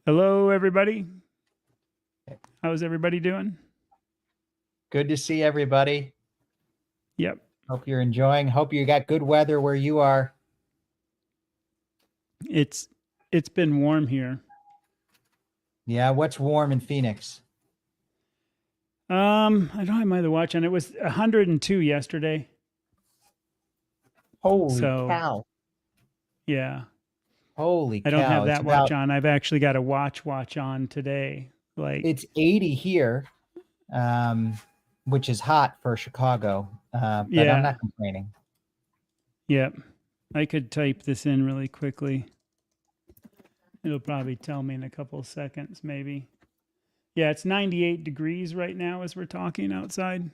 Hello, everybody. How's everybody doing? Good to see everybody. Yep. Hope you're enjoying. Hope you got good weather where you are. It's been warm here. Yeah, what's warm in Phoenix? I don't have my other watch on. It was 102 yesterday. Holy So, cow. yeah. Holy I don't have cow. It's that watch about on. I've actually got a watch on today. Like, it's 80 here, um, which is hot for Chicago. But I'm yeah. not complaining. Yep. I could type this in really quickly. It'll probably tell me in a couple of seconds, maybe. Yeah, it's 98 degrees right now as we're talking outside.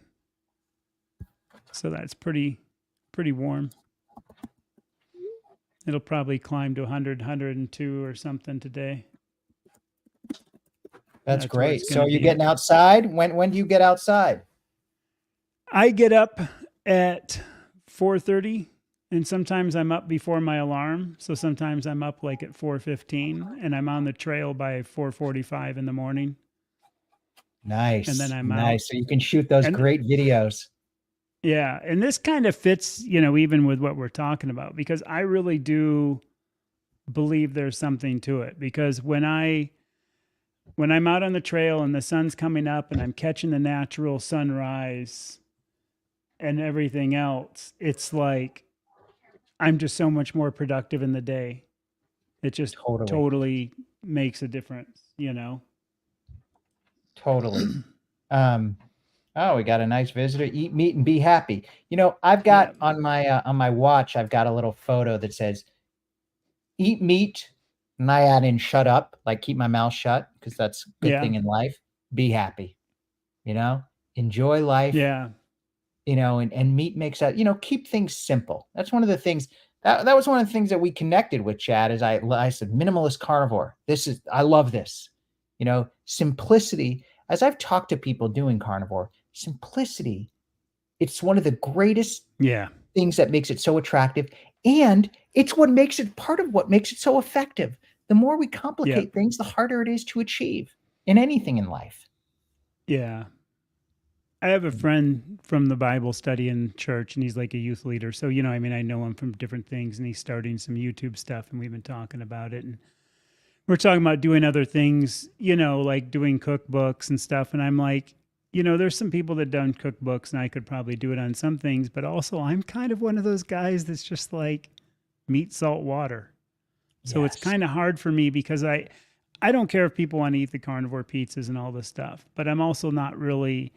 So that's pretty warm. It'll probably climb to 100, 102 or something today. That's great. So gonna are you be. getting outside? When do you get outside? I get up at 4:30, and sometimes I'm up before my alarm. So sometimes I'm up like at 4:15, and I'm on the trail by 4:45 in the morning. And then Nice. I'm out. Nice. So you can shoot those And great videos. yeah, and this kind of fits, even with what we're talking about, because I really do believe there's something to it. Because when I'm out on the trail and the sun's coming up and I'm catching the natural sunrise and everything else, it's like I'm just so much more productive in the day. It just Totally. totally makes a difference. Totally. Um, Oh, we got a nice visitor. Eat meat and be happy. I've Yeah. got on my watch, I've got a little photo that says eat meat, and I add in shut up, like keep my mouth shut, because that's a good Yeah. thing in life. Be happy, you know, enjoy life, Yeah. and meat makes that, keep things simple. That's one of the things that was one of the things that we connected with, Chad, is I said minimalist carnivore. I love this, simplicity. As I've talked to people doing carnivore, simplicity, it's one of the greatest Yeah. things that makes it so attractive. And it's part of what makes it so effective. The more we Yeah. complicate things, the harder it is to achieve in anything in life. Yeah. I have a friend from the Bible study in church, and he's like a youth leader. So, I know him from different things, and he's starting some YouTube stuff, and we've been talking about it. And we're talking about doing other things, like doing cookbooks and stuff. And I'm like, there's some people that done cookbooks, and I could probably do it on some things, but also I'm kind of one of those guys that's just like meat, salt, water. So it's Yes. kind of hard for me because I don't care if people want to eat the carnivore pizzas and all this stuff, but I'm also not really.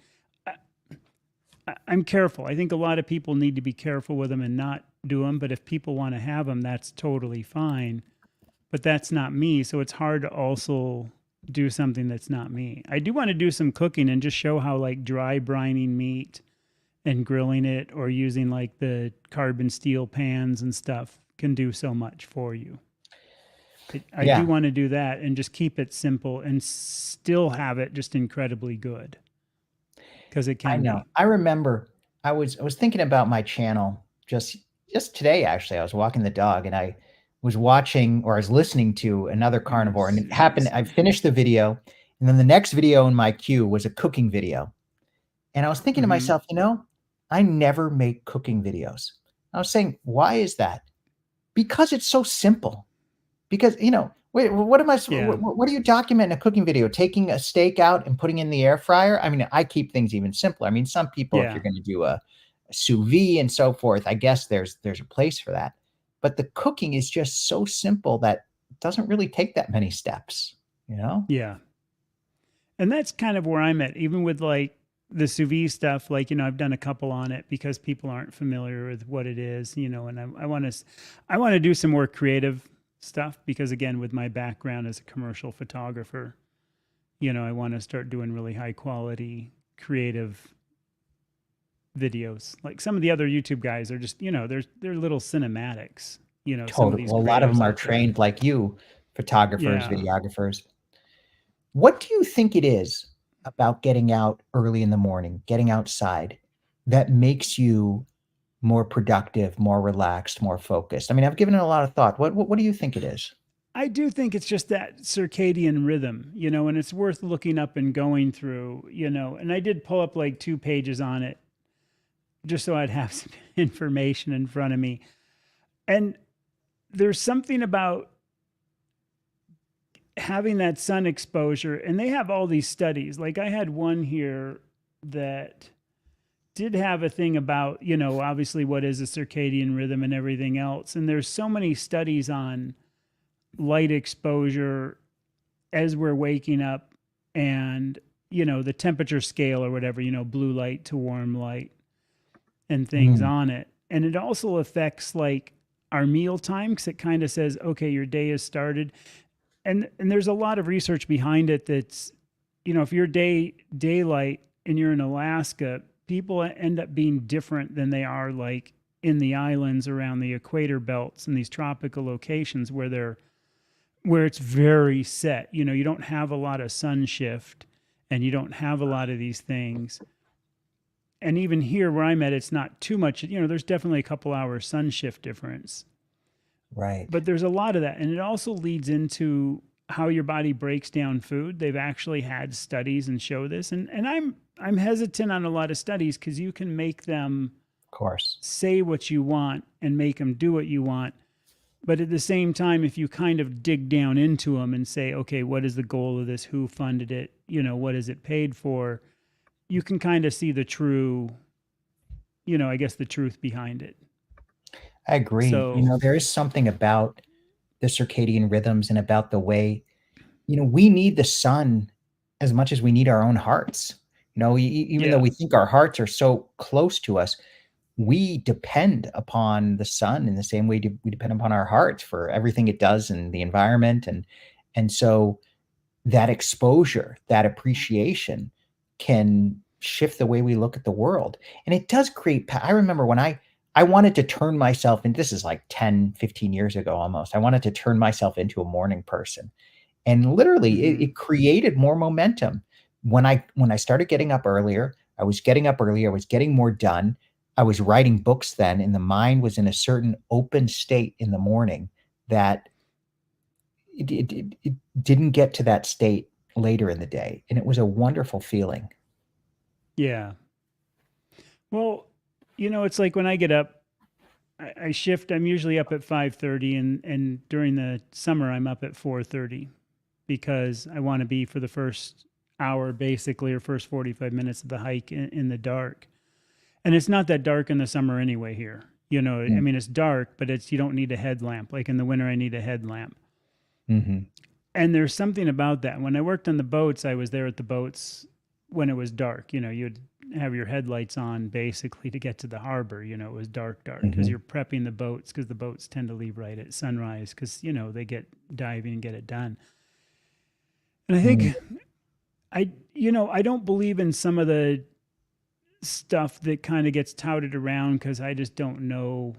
I'm careful. I think a lot of people need to be careful with them and not do them. But if people want to have them, that's totally fine. But that's not me. So it's hard to also do something that's not me. I do want to do some cooking and just show how like dry brining meat and grilling it or using like the carbon steel pans and stuff can do so much for you. I do Yeah, want to do that and just keep it simple and still have it just incredibly good because it I can know. be. I remember I was thinking about my channel just today. Actually, I was walking the dog and I was watching, or I was listening to another carnivore, and it happened. I finished the video, and then the next video in my queue was a cooking video. And I was thinking to Mm-hmm. myself, I never make cooking videos. I was saying, why is that? Because it's so simple. Because, wait, Yeah. what do you document in a cooking video? Taking a steak out and putting in the air fryer? I mean, I keep things even simpler. I mean, some people, if Yeah. you're going to do a sous vide and so forth, I guess there's a place for that. But the cooking is just so simple that it doesn't really take that many steps, you know? Yeah. And that's kind of where I'm at, even with like the sous vide stuff. Like, I've done a couple on it because people aren't familiar with what it is, and I want to do some more creative stuff because, again, with my background as a commercial photographer, I want to start doing really high quality, creative videos. Like some of the other YouTube guys are just, they're little cinematics, some of Totally. these Well, a lot of creators them are out there. trained like you, photographers, Yeah. videographers. What do you think it is about getting out early in the morning, getting outside, that makes you more productive, more relaxed, more focused? I mean, I've given it a lot of thought. What do you think it is? I do think it's just that circadian rhythm, and it's worth looking up and going through, and I did pull up like 2 pages on it just so I'd have some information in front of me. And there's something about having that sun exposure, and they have all these studies. Like I had one here that did have a thing about, obviously what is a circadian rhythm and everything else. And there's so many studies on light exposure as we're waking up and, the temperature scale or whatever, blue light to warm light and things Mm, on it. And it also affects like our meal time because it kind of says, okay, your day has started. And there's a lot of research behind it that's, if you're daylight and you're in Alaska, people end up being different than they are like in the islands around the equator belts and these tropical locations where it's very set. You don't have a lot of sun shift and you don't have a lot of these things. And even here where I'm at, it's not too much. There's definitely a couple hours sun shift difference, right. but there's a lot of that. And it also leads into how your body breaks down food. They've actually had studies and show this. And I'm hesitant on a lot of studies because you can make them Of course. say what you want and make them do what you want. But at the same time, if you kind of dig down into them and say, okay, what is the goal of this? Who funded it? What is it paid for? You can kind of see the true, I guess the truth behind it. I agree. So, There is something about the circadian rhythms and about the way, we need the sun as much as we need our own hearts. Even though yeah. we think our hearts are so close to us, we depend upon the sun in the same way we depend upon our hearts for everything it does in the environment. And so that exposure, that appreciation can shift the way we look at the world. And it does create, I remember when I wanted to turn myself, and this is like 10, 15 years ago almost, I wanted to turn myself into a morning person. And literally Mm-hmm. it created more momentum. When I started getting up earlier, I was getting up earlier, I was getting more done. I was writing books then, and the mind was in a certain open state in the morning that it didn't get to that state later in the day. And it was a wonderful feeling. Yeah. Well, it's like when I get up, I shift. I'm usually up at 5:30, and during the summer, I'm up at 4:30 because I want to be for the first hour, basically, or first 45 minutes of the hike in the dark. And it's not that dark in the summer anyway here. I Mm, mean, it's dark, but you don't need a headlamp. Like in the winter, I need a headlamp. mhm, And there's something about that. When I worked on the boats, I was there at the boats when it was dark. You'd have your headlights on basically to get to the harbor. It was dark because mhm, you're prepping the boats because the boats tend to leave right at sunrise because, they get diving and get it done. And I mm, think I don't believe in some of the stuff that kind of gets touted around because I just don't know.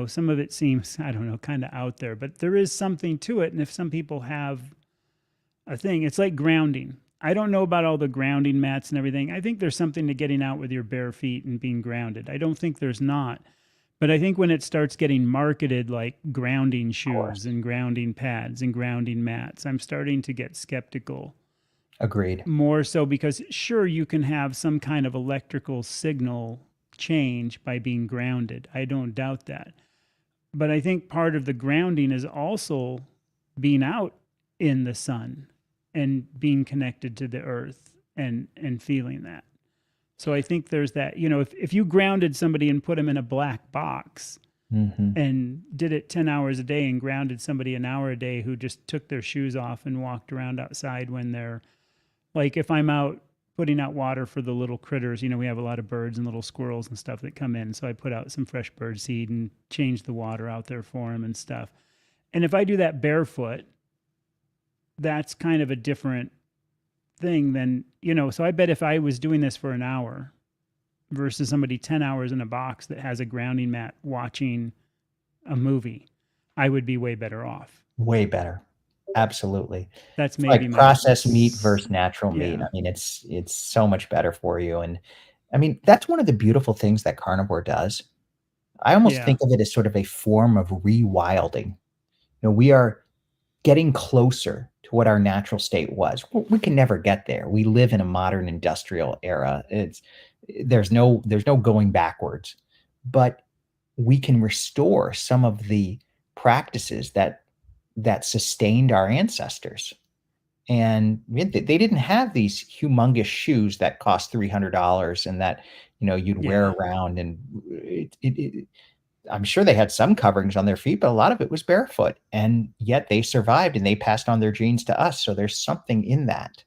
Some of it seems, I don't know, kind of out there, but there is something to it. And if some people have a thing, it's like grounding. I don't know about all the grounding mats and everything. I think there's something to getting out with your bare feet and being grounded. I don't think there's not. But I think when it starts getting marketed like grounding of shoes course. and grounding pads and grounding mats, I'm starting to get skeptical. Agreed. More so because sure, you can have some kind of electrical signal change by being grounded. I don't doubt that. But I think part of the grounding is also being out in the sun and being connected to the earth and feeling that. So I think there's that, if you grounded somebody and put them in a black box Mhm, and did it 10 hours a day and grounded somebody an hour a day who just took their shoes off and walked around outside when they're like, if I'm out putting out water for the little critters, we have a lot of birds and little squirrels and stuff that come in. So I put out some fresh bird seed and change the water out there for them and stuff. And if I do that barefoot, that's kind of a different thing than, so I bet if I was doing this for an hour versus somebody 10 hours in a box that has a grounding mat watching a movie, I would be way better off. way better. Absolutely. That's It's maybe like my, processed meat versus natural meat. yeah, I mean, it's so much better for you, and I mean, that's one of the beautiful things that carnivore does. I almost yeah, think of it as sort of a form of rewilding. we are getting closer to what our natural state was. We can never get there. We live in a modern industrial era. There's no going backwards, but we can restore some of the practices that sustained our ancestors. And they didn't have these humongous shoes that cost $300 and that you'd wear Yeah. around. And I'm sure they had some coverings on their feet, but a lot of it was barefoot. And yet they survived and they passed on their genes to us. So there's something in that,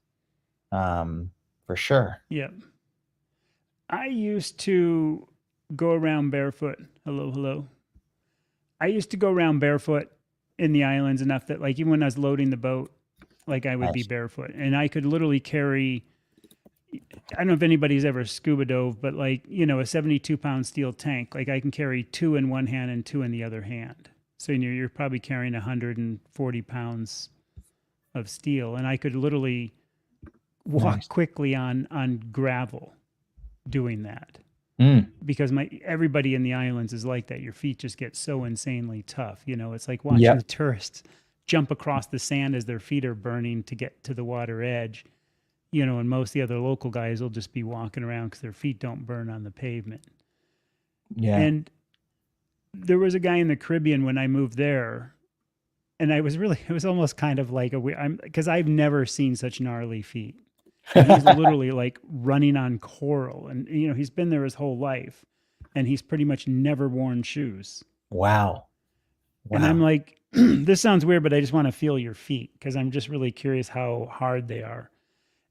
for sure. Yeah. I used to go around barefoot. Hello, hello. I used to go around barefoot in the islands enough that, like, even when I was loading the boat, like, I would be Nice. barefoot and I could literally carry, I don't know if anybody's ever scuba dove, but like, a 72-pound steel tank, like I can carry two in one hand and two in the other hand. So you're probably carrying 140 pounds of steel. And I could literally walk Nice. quickly on gravel doing that, Mm, because everybody in the islands is like that. Your feet just get so insanely tough. It's like watching the yep. tourists jump across the sand as their feet are burning to get to the water edge. And most of the other local guys will just be walking around because their feet don't burn on the pavement. Yeah. And there was a guy in the Caribbean when I moved there, and it was almost kind of like because I've never seen such gnarly feet. And he's literally like running on coral, and he's been there his whole life, and he's pretty much never worn shoes. Wow. And I'm Wow. like, this sounds weird, but I just want to feel your feet because I'm just really curious how hard they are.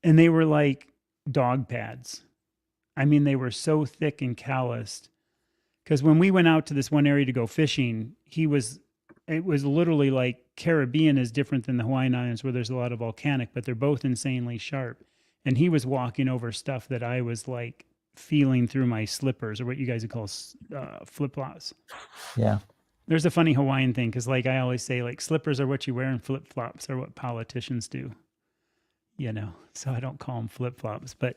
And they were like dog pads. I mean, they were so thick and calloused. Because when we went out to this one area to go fishing, it was literally like Caribbean is different than the Hawaiian Islands where there's a lot of volcanic, but they're both insanely sharp. And he was walking over stuff that I was like feeling through my slippers, or what you guys would call flip flops. Yeah. There's a funny Hawaiian thing because, like, I always say, like, slippers are what you wear and flip flops are what politicians do. So I don't call them flip flops, but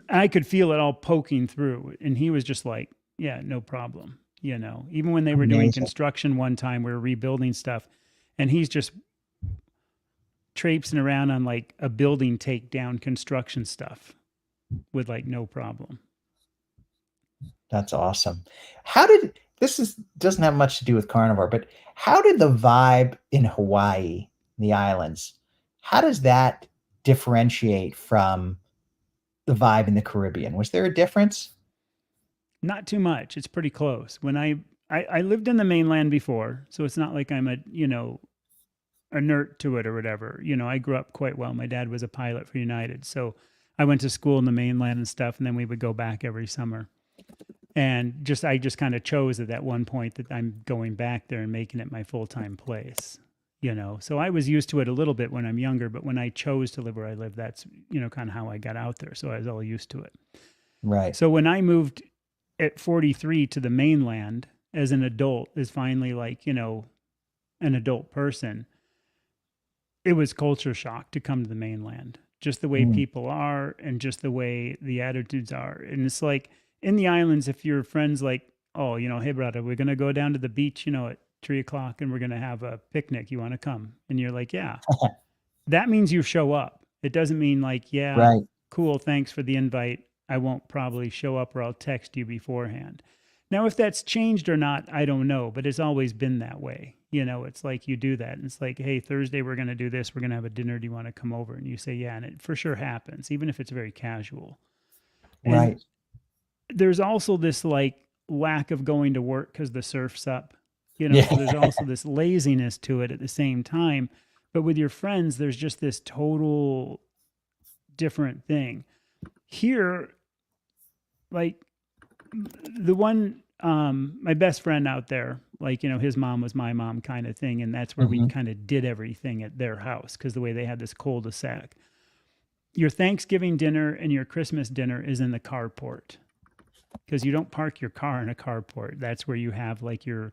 I could feel it all poking through. And he was just like, yeah, no problem. Even when they were doing Amazing. construction one time, we were rebuilding stuff, and he's just traipsing around on like a building takedown construction stuff with like no problem. That's awesome. How did this is doesn't have much to do with carnivore, but how did the vibe in Hawaii, the islands, how does that differentiate from the vibe in the Caribbean? Was there a difference? Not too much. It's pretty close. When I lived in the mainland before, so it's not like I'm inert to it or whatever. I grew up quite well. My dad was a pilot for United, so I went to school in the mainland and stuff, and then we would go back every summer. And I just kind of chose at that one point that I'm going back there and making it my full-time place. So I was used to it a little bit when I'm younger, but when I chose to live where I live, that's kind of how I got out there. So I was all used to it. Right. So when I moved at 43 to the mainland as an adult, is finally like, an adult person, it was culture shock to come to the mainland. Just the way Mm. people are and just the way the attitudes are. And it's like in the islands, if your friends like, oh, hey brother, we're gonna go down to the beach, at 3 o'clock and we're gonna have a picnic. You wanna come? And you're like, yeah. That means you show up. It doesn't mean like, yeah, Right. cool, thanks for the invite. I won't probably show up or I'll text you beforehand. Now, if that's changed or not, I don't know, but it's always been that way. It's like you do that. And it's like, hey, Thursday, we're going to do this. We're going to have a dinner. Do you want to come over? And you say, yeah. And it for sure happens, even if it's very casual. And Right. there's also this like lack of going to work because the surf's up, Yeah. so there's also this laziness to it at the same time. But with your friends, there's just this total different thing. Here, like the one my best friend out there, like his mom was my mom kind of thing, and that's where we Mhm. kind of did everything at their house because the way they had this cul-de-sac. Your Thanksgiving dinner and your Christmas dinner is in the carport because you don't park your car in a carport. That's where you have like your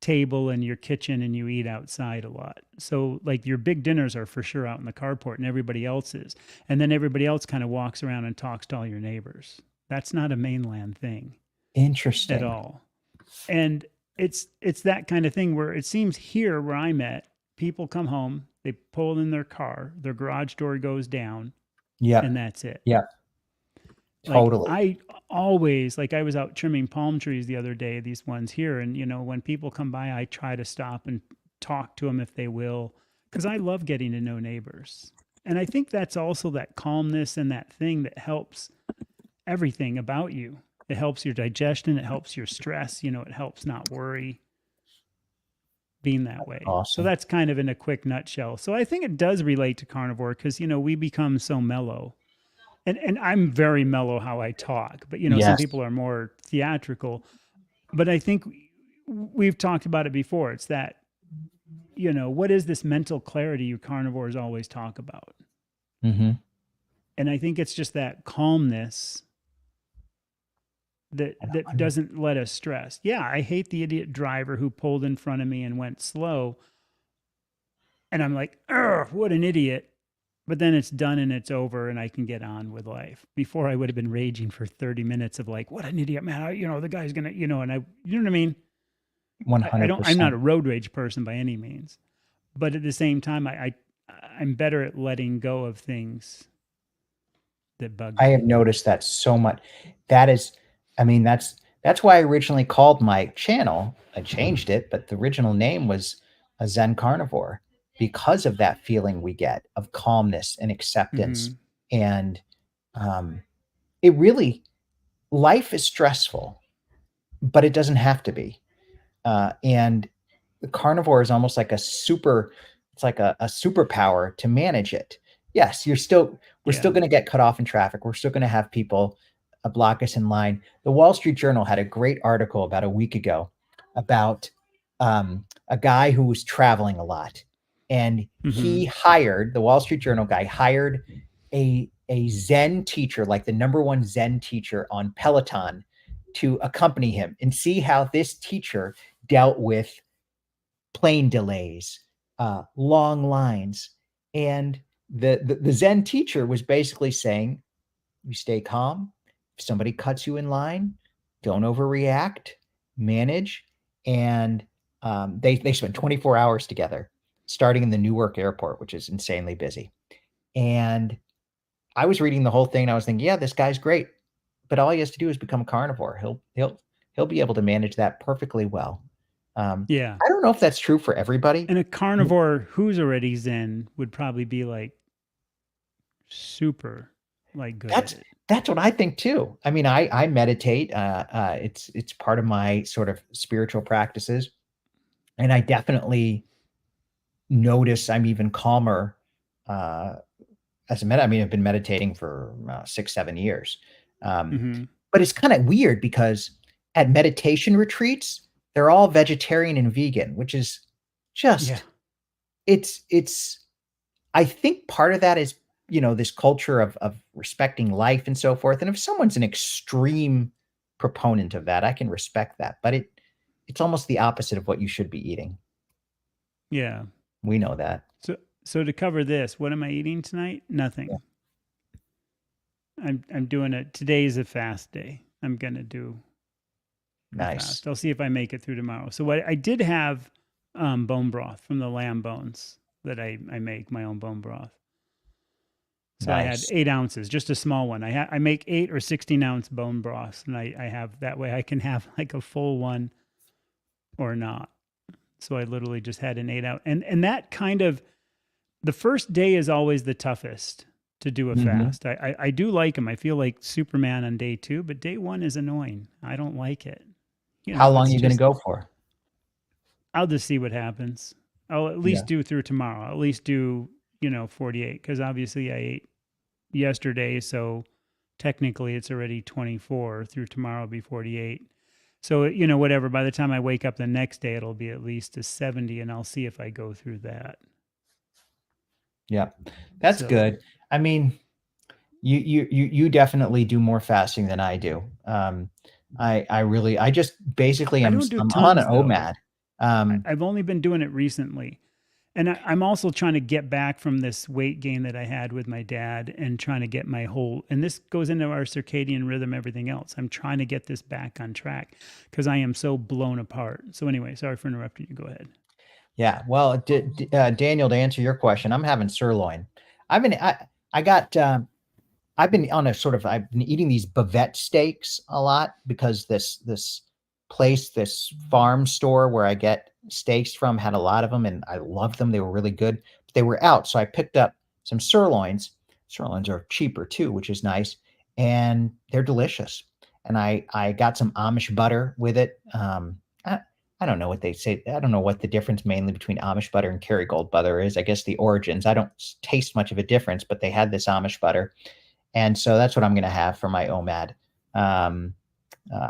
table and your kitchen and you eat outside a lot. So like your big dinners are for sure out in the carport and everybody else is. And then everybody else kind of walks around and talks to all your neighbors. That's not a mainland thing at Interesting. all. And it's that kind of thing where it seems here where I'm at, people come home, they pull in their car, their garage door goes down, and Yep. that's it. Yep. Like Totally. I always like I was out trimming palm trees the other day, these ones here, and when people come by, I try to stop and talk to them if they will, because I love getting to know neighbors. And I think that's also that calmness and that thing that helps everything about you. It helps your digestion, it helps your stress, it helps not worry being that way. So Awesome. that's kind of in a quick nutshell. So I think it does relate to carnivore because we become so mellow. And I'm very mellow how I talk, but some Yes. people are more theatrical. But I think we've talked about it before. It's that, what is this mental clarity you carnivores always talk about? Mm-hmm. And I think it's just that calmness that doesn't let us stress. Yeah, I hate the idiot driver who pulled in front of me and went slow. And I'm like, "Ugh, what an idiot." But then it's done and it's over and I can get on with life. Before I would have been raging for 30 minutes of like, what an idiot, man. The guy's going to, and you know what I mean? I'm not 100%. a road rage person by any means, but at the same time, I'm better at letting go of things that bug I have me. noticed that so much. That is, I mean, that's why I originally called my channel. I changed it, but the original name was a Zen Carnivore because of that feeling we get of calmness and acceptance. Mm-hmm. And um, it really, life is stressful, but it doesn't have to be. And the carnivore is almost like it's like a superpower to manage it. Yes, we're still Yeah. going to get cut off in traffic. We're still going to have people block us in line. The Wall Street Journal had a great article about a week ago about a guy who was traveling a lot, and Mm-hmm. the Wall Street Journal guy hired a Zen teacher, like the number one Zen teacher on Peloton, to accompany him and see how this teacher dealt with plane delays, long lines. And the Zen teacher was basically saying, you stay calm. If somebody cuts you in line, don't overreact, manage. And they spent 24 hours together, starting in the Newark airport, which is insanely busy. And I was reading the whole thing and I was thinking, yeah, this guy's great. But all he has to do is become a carnivore. He'll be able to manage that perfectly well. Yeah. I don't know if that's true for everybody. And a carnivore who's already Zen would probably be like super like good at That's it. that's what I think too. I mean, I meditate. It's part of my sort of spiritual practices, and I definitely notice I'm even calmer uh, I mean, I've been meditating for 6, 7 years, um, Mm-hmm. but it's kind of weird because at meditation retreats, they're all vegetarian and vegan, which is Yeah. just it's I think part of that is, this culture of respecting life and so forth. And if someone's an extreme proponent of that, I can respect that. But it's almost the opposite of what you should be eating. Yeah. We know that. So to cover this, what am I eating tonight? Yeah. Nothing. I'm doing it. Today's a fast day. I'm gonna do a Nice. fast. I'll see if I make it through tomorrow. So I did have bone broth from the lamb bones that I make my own bone broth. So I had Nice. 8 ounces, just a small one. I make 8 or 16 ounce bone broths, and I have that way I can have like a full one or not. So I literally just had an 8 ounce, and that kind of the first day is always the toughest to do a Mhm. fast. I do like them. I feel like Superman on day two, but day one is annoying. I don't like it. How long are It's you gonna just go for? I'll just see what happens. I'll at Yeah. least do through tomorrow. I'll at least do 48 because obviously I ate yesterday, so technically it's already 24. Through tomorrow will be 48. So whatever. By the time I wake up the next day, it'll be at least a 70, and I'll see if I go through that. Yeah. That's So good. I mean, you definitely do more fasting than I do. I just basically I am don't do I'm on an tons though. OMAD. Um, I've only been doing it recently. And I'm also trying to get back from this weight gain that I had with my dad and trying to get my whole, and this goes into our circadian rhythm, everything else. I'm trying to get this back on track because I am so blown apart. So, anyway, sorry for interrupting you. Go ahead. Yeah. Well, Daniel, to answer your question, I'm having sirloin. I've been, I got, I've been on a sort of, I've been eating these bavette steaks a lot because this place, this farm store where I get steaks from had a lot of them and I loved them. They were really good. But they were out. So I picked up some sirloins. Sirloins are cheaper too, which is nice. And they're delicious. And I got some Amish butter with it. I don't know what they say. I don't know what the difference mainly between Amish butter and Kerrygold butter is. I guess the origins. I don't taste much of a difference, but they had this Amish butter. And so that's what I'm going to have for my OMAD.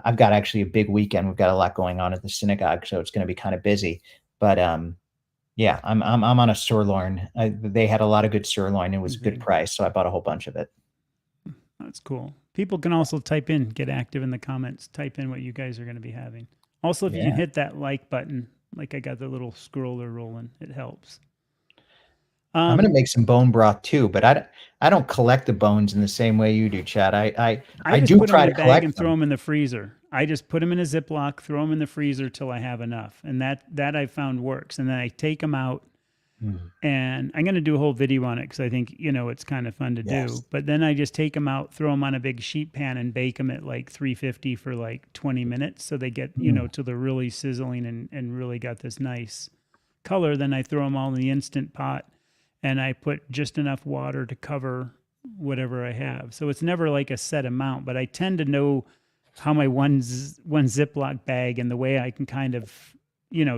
I've got actually a big weekend. We've got a lot going on at the synagogue, so it's going to be kind of busy. But yeah, I'm on a sirloin. They had a lot of good sirloin. It was a good price, so I bought a whole bunch of it. That's cool. People can also type in, get active in the comments, type in what you guys are going to be having. Also, if you can hit that like button, like I got the little scroller rolling, it helps. I'm going to make some bone broth too, but I don't collect the bones in the same way you do, Chad. I just do put try them in to a bag collect and them. throw them in the freezer. I just put them in a Ziploc, throw them in the freezer till I have enough, and that I found works. And then I take them out, and I'm going to do a whole video on it because I think it's kind of fun to do. But then I just take them out, throw them on a big sheet pan, and bake them at like 350 for like 20 minutes, so they get till they're really sizzling and really got this nice color. Then I throw them all in the Instant Pot. And I put just enough water to cover whatever I have. So it's never like a set amount, but I tend to know how my one Ziploc bag and the way I can kind of,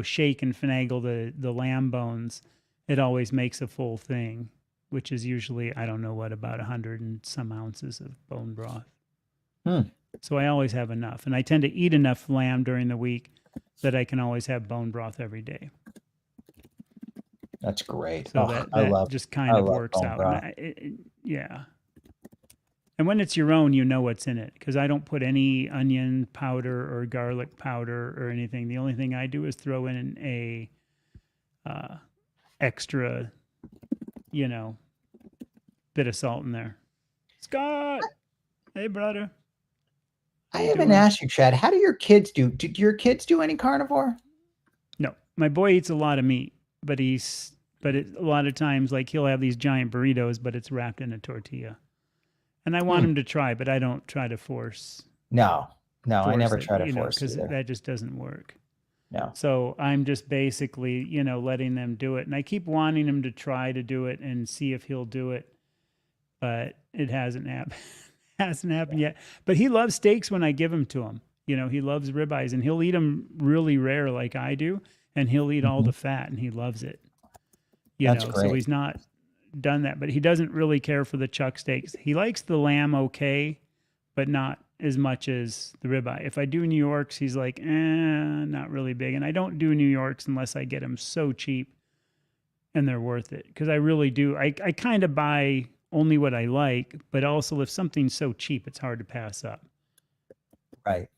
shake and finagle the lamb bones, it always makes a full thing, which is usually, I don't know what, about 100 and some ounces of bone broth. So I always have enough. And I tend to eat enough lamb during the week that I can always have bone broth every day. That's great. So that just kind of works out. Yeah. And when it's your own, you know what's in it, because I don't put any onion powder or garlic powder or anything. The only thing I do is throw in a extra, bit of salt in there. Scott, hey brother. I haven't asked you, Chad. How do your kids do? Do your kids do any carnivore? No, my boy eats a lot of meat, but a lot of times, like, he'll have these giant burritos, but it's wrapped in a tortilla. And I want him to try, but I don't try to force. No, I never try to force because that just doesn't work. No. So I'm just basically, letting them do it. And I keep wanting him to try to do it and see if he'll do it, but it hasn't happened yet. But he loves steaks when I give them to him. He loves ribeyes, and he'll eat them really rare like I do, and he'll eat all the fat, and he loves it. That's great. So he's not done that, but he doesn't really care for the chuck steaks. He likes the lamb okay, but not as much as the ribeye. If I do New Yorks, he's like, not really big. And I don't do New Yorks unless I get them so cheap and they're worth it. Because I really do. I kind of buy only what I like, but also if something's so cheap, it's hard to pass up. Right.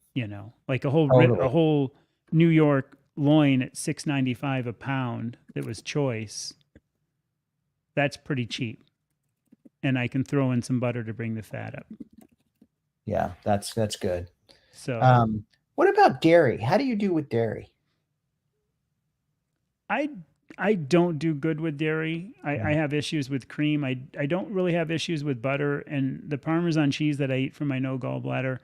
Like a whole New York loin at $6.95 a pound that was choice. That's pretty cheap. And I can throw in some butter to bring the fat up. Yeah, that's good. So what about dairy? How do you do with dairy? I don't do good with dairy. I have issues with cream. I don't really have issues with butter, and the Parmesan cheese that I eat for my no gallbladder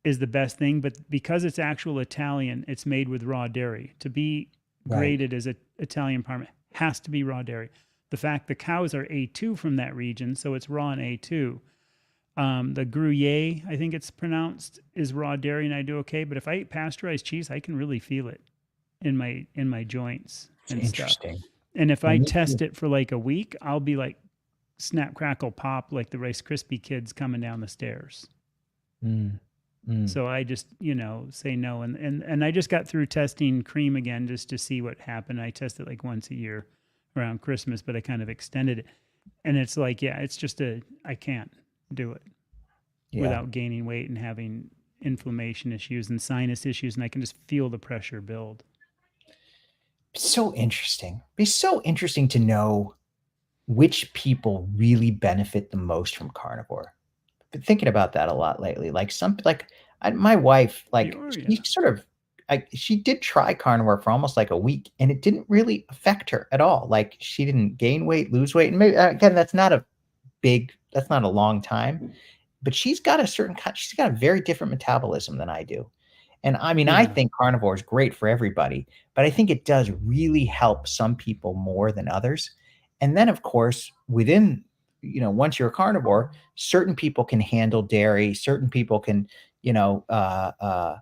is the best thing, but because it's actual Italian, it's made with raw dairy. To be graded as an Italian Parmesan, has to be raw dairy. The fact the cows are A2 from that region, so it's raw and A2. The Gruyere, I think it's pronounced, is raw dairy, and I do okay. But if I eat pasteurized cheese, I can really feel it in my joints and Interesting. stuff. And if I test it for like a week, I'll be like snap, crackle, pop, like the Rice Krispie kids coming down the stairs. So I just, say no. And I just got through testing cream again just to see what happened. I test it like once a year around Christmas, but I kind of extended it. And it's like, it's just I can't do it without gaining weight and having inflammation issues and sinus issues. And I can just feel the pressure build. So interesting. Be so interesting to know which people really benefit the most from carnivore. Been thinking about that a lot lately. Like my wife, like she Peoria. sort of, she did try carnivore for almost like a week, and it didn't really affect her at all. Like she didn't gain weight, lose weight, and maybe again that's not a long time, but she's got a very different metabolism than I do. And I mean, I Yeah. think carnivore is great for everybody, but I think it does really help some people more than others. And then, of course, once you're a carnivore, certain people can handle dairy, certain people you know, uh, uh,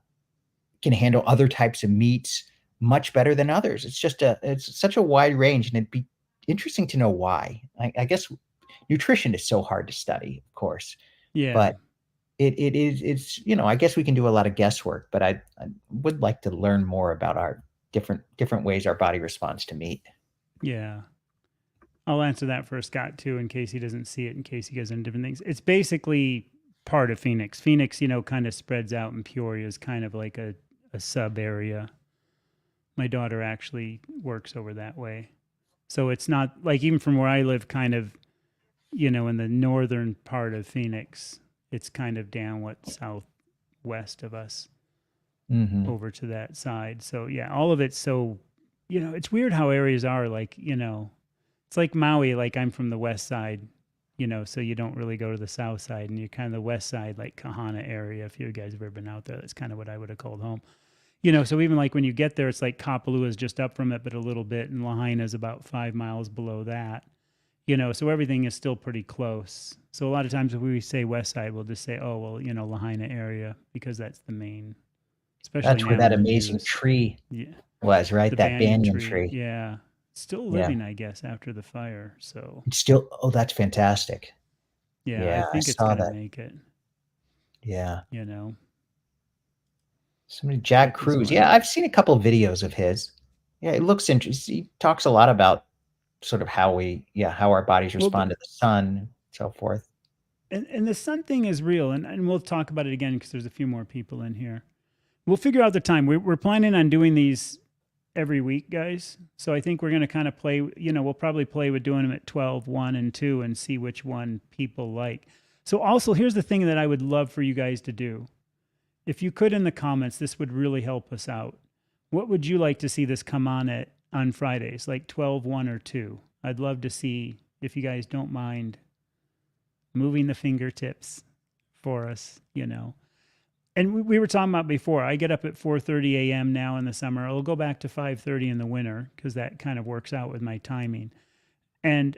can handle other types of meats much better than others. It's such a wide range, and it'd be interesting to know why. I guess nutrition is so hard to study, of course, Yeah. but I guess we can do a lot of guesswork, but I would like to learn more about our different ways our body responds to meat. Yeah. I'll answer that for Scott too, in case he doesn't see it, in case he goes into different things. It's basically part of Phoenix. Phoenix, kind of spreads out, and Peoria is kind of like a sub area. My daughter actually works over that way. So it's not like, even from where I live, kind of, in the northern part of Phoenix, it's kind of down southwest of us Hmm. over to that side. So yeah, all of it's so, it's weird how areas are like, it's like Maui, like I'm from the west side, so you don't really go to the south side, and you're kind of the west side, like Kahana area. If you guys have ever been out there, that's kind of what I would have called home. So even like when you get there, it's like Kapalua is just up from it, but a little bit, and Lahaina is about 5 miles below that. So everything is still pretty close. So a lot of times if we say west side, we'll just say, oh well, Lahaina area, because that's the main, especially That's where now that in the amazing news. tree Yeah, was, right? the That banyan banyan tree. tree. Yeah, still Yeah. living, I guess, after the fire. So It's still, oh, that's fantastic. yeah, I Yeah, I think it's saw gonna that. make it. Yeah. You know, Somebody, Jack Life is Cruz. Yeah, wonderful. I've seen a couple of videos of his. Yeah, it looks interesting. He talks a lot about sort of how our bodies Well, respond to the sun and so forth. and the sun thing is real, and we'll talk about it again because there's a few more people in here. We'll figure out the time. We're planning on doing these every week, guys. So I think we're going to kind of play, we'll probably play with doing them at 12, 1, and 2 and see which one people like. So also, here's the thing that I would love for you guys to do. If you could, in the comments, this would really help us out. What would you like to see this come on Fridays, like 12, 1, or 2? I'd love to see, if you guys don't mind, moving the fingertips for us. And we were talking about before, I get up at 4:30 a.m. now in the summer. I'll go back to 5:30 in the winter because that kind of works out with my timing. And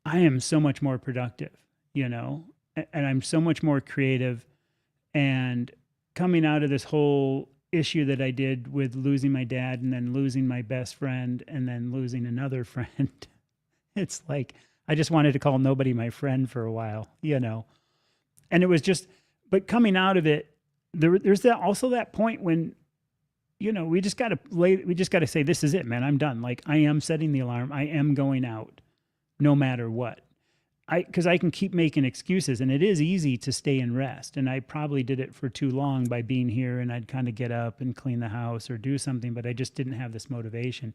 I am so much more productive, and I'm so much more creative. And coming out of this whole issue that I did with losing my dad, and then losing my best friend, and then losing another friend, it's like I just wanted to call nobody my friend for a while. And it was just, but coming out of it, there's that point when, we just got to say, this is it, man. I'm done. Like, I am setting the alarm. I am going out no matter what. Because I can keep making excuses, and it is easy to stay and rest. And I probably did it for too long by being here, and I'd kind of get up and clean the house or do something, but I just didn't have this motivation.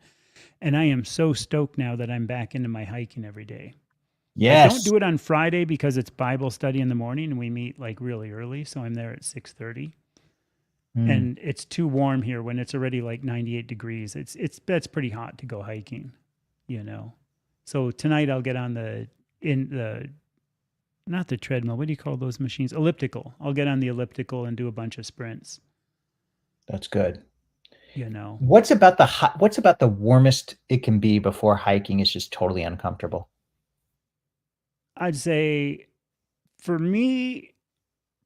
And I am so stoked now that I'm back into my hiking every day. I don't Yes. do it on Friday because it's Bible study in the morning, and we meet like really early, so I'm there at 6:30. Mm, And it's too warm here when it's already like 98 degrees. That's pretty hot to go hiking, you know. So tonight I'll get on the not the treadmill. What do you call those machines? Elliptical. I'll get on the elliptical and do a bunch of sprints, that's good. you know. What's about the warmest it can be before hiking is just totally uncomfortable? I'd say for me,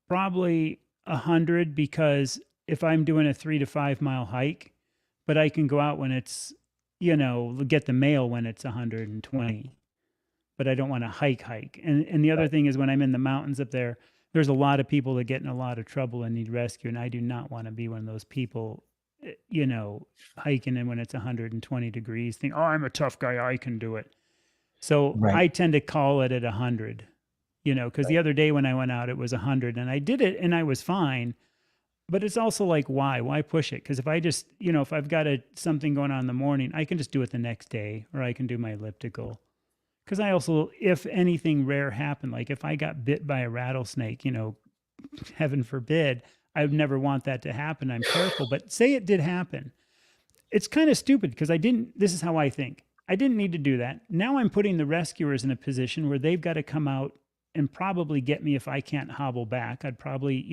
probably 100, because if I'm doing a 3 to 5 mile hike, but I can go out when it's, get the mail when it's 120, but I don't want to hike. And the other Right. thing is, when I'm in the mountains up there, there's a lot of people that get in a lot of trouble and need rescue. And I do not want to be one of those people, hiking in when it's 120 degrees, think, oh, I'm a tough guy, I can do it. So Right. I tend to call it at 100, because the Right. other day when I went out, it was 100 and I did it and I was fine. but it's also like, why push it? Because if I just, if I've got something going on in the morning, I can just do it the next day, or I can do my elliptical. Because I also, if anything rare happened, like if I got bit by a rattlesnake, heaven forbid, I would never want that to happen. I'm careful, but say it did happen. It's kind of stupid because this is how I think. I didn't need to do that. Now I'm putting the rescuers in a position where they've got to come out and probably get me if I can't hobble back. I'd probably,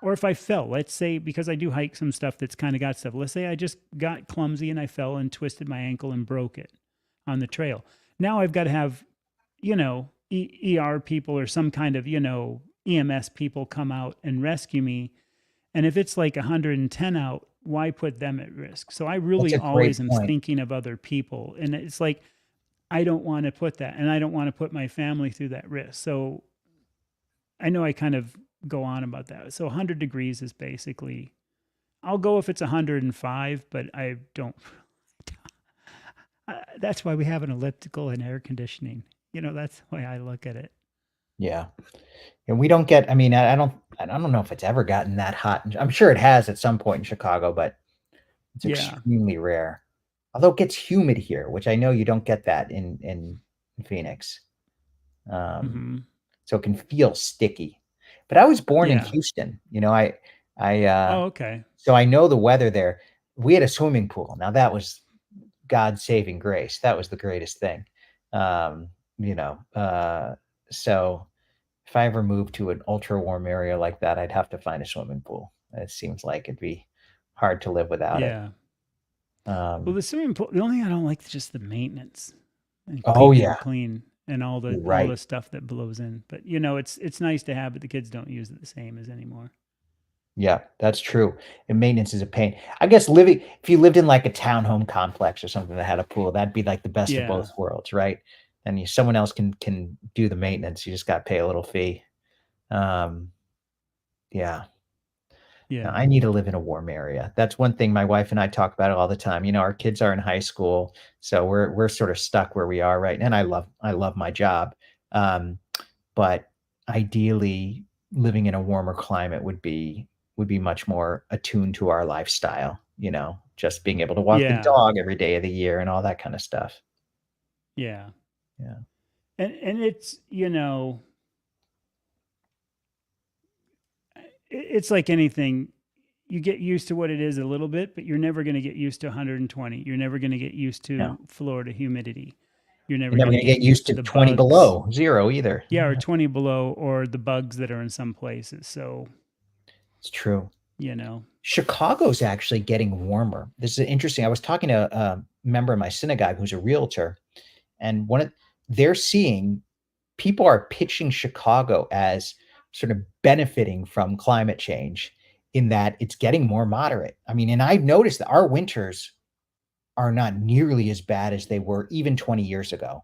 or if I fell, let's say, because I do hike some stuff that's kind of got stuff. Let's say I just got clumsy and I fell and twisted my ankle and broke it on the trail. Now I've got to have, ER people or some kind of, EMS people come out and rescue me. And if it's like 110 out, why put them at risk? So I That's really a always great am point. thinking of other people. And it's like, I don't want to put that, and I don't want to put my family through that risk. So I know I kind of go on about that. So 100 degrees is basically, I'll go if it's 105, but I don't. That's why we have an elliptical and air conditioning. That's the way I look at it. Yeah. And we don't get, I mean, I don't know if it's ever gotten that hot. I'm sure it has at some point in Chicago, but it's Yeah. extremely rare. Although it gets humid here, which I know you don't get that in Phoenix. Hmm. So it can feel sticky. But I was born in Yeah. Houston. I Oh, okay. so I know the weather there. We had a swimming pool. Now that was God's saving grace. That was the greatest thing. Um, you know, so if I ever moved to an ultra warm area like that, I'd have to find a swimming pool. It seems like it'd be hard to live without it. Yeah. Well, Um, the swimming pool, the only thing I don't like is just the maintenance and oh keeping it yeah, clean and all the you're all right. the stuff that blows in. But it's nice to have, but the kids don't use it the same as anymore. Yeah, that's true. And maintenance is a pain. I guess living if you lived in like a townhome complex or something that had a pool, that'd be like the best of Yeah. both worlds, right? And someone else can do the maintenance. You just got to pay a little fee. Um, yeah. Now, Yeah. I need to live in a warm area. That's one thing my wife and I talk about it all the time. Our kids are in high school, so we're sort of stuck where we are right. And I love my job, um, but ideally, living in a warmer climate would be much more attuned to our lifestyle. Just being able to walk the Yeah. dog every day of the year and all that kind of stuff. Yeah. Yeah. And it's, it's like anything. You get used to what it is a little bit, but you're never going to get used to 120. You're never going to get used No, to Florida humidity. You're never you're never going to going to get get used used to to the 20 bugs. below zero either. Yeah, or Yeah, 20 below, or the bugs that are in some places. So, it's true. you know, Chicago's actually getting warmer. This is interesting. I was talking to a member of my synagogue who's a realtor, and they're seeing people are pitching Chicago as sort of benefiting from climate change in that it's getting more moderate. I mean, and I've noticed that our winters are not nearly as bad as they were even 20 years ago.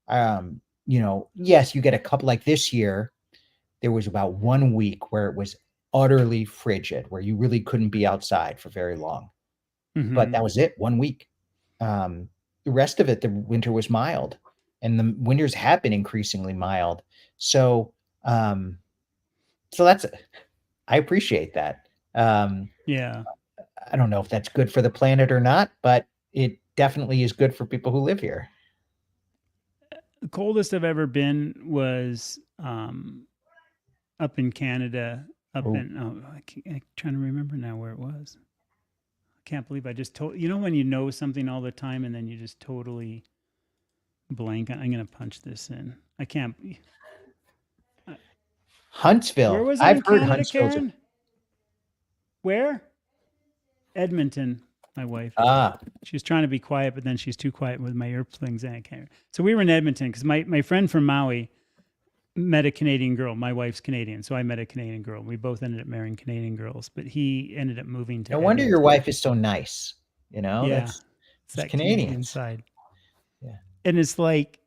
Yes, you get a couple like this year. There was about 1 week where it was utterly frigid, where you really couldn't be outside for very long. But hmm that was it, 1 week. The rest of it, the winter was mild, and the winters have been increasingly mild. So, um, so I appreciate that. Um, yeah. I don't know if that's good for the planet or not, but it definitely is good for people who live here. The coldest I've ever been was up in Canada, up Oh, in, oh, I'm trying to remember now where it was. I can't believe I just told, when you know something all the time and then you just totally blank. I'm going to punch this in. I can't. uh, Where Huntsville. was it I've in heard Canada, Huntsville's. Karen? Where? Edmonton, my wife. Ah, She was trying to be quiet, but then she's too quiet with my earplugs in. I can't. So we were in Edmonton because my friend from Maui met a Canadian girl. My wife's Canadian, so I met a Canadian girl. We both ended up marrying Canadian girls, but he ended up moving no to wonder your Edmonton. wife is so nice. Yeah, That's it's it's that Canadian Canadians. side. Yeah. And it's like,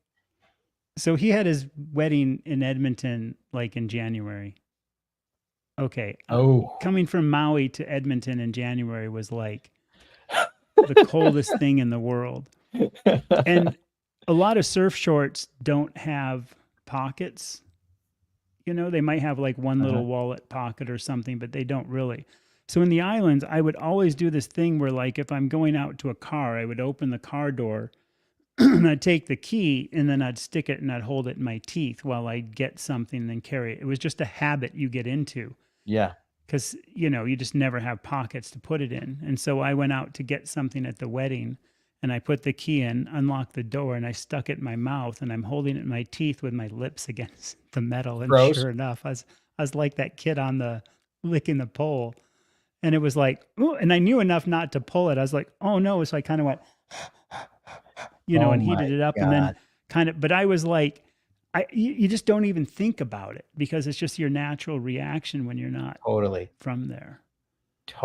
so he had his wedding in Edmonton like in January. Okay, Oh, coming from Maui to Edmonton in January was like the coldest thing in the world. And a lot of surf shorts don't have pockets. They might have like one uh-huh. little wallet pocket or something, but they don't really. So in the islands, I would always do this thing where, like, if I'm going out to a car, I would open the car door and I'd take the key and then I'd stick it and I'd hold it in my teeth while I'd get something and then carry it. It was just a habit you get into Yeah. because, you know, you just never have pockets to put it in. And so I went out to get something at the wedding and I put the key in, unlocked the door, and I stuck it in my mouth and I'm holding it in my teeth with my lips against the metal. And Gross. sure enough, I was like that kid on the licking the pole. And it was like, ooh, and I knew enough not to pull it. I was like, oh no. So I kind of went, you know, Oh and my heated it up and then God. kind of, but I was like, you just don't even think about it because it's just your natural reaction when you're not Totally. from there.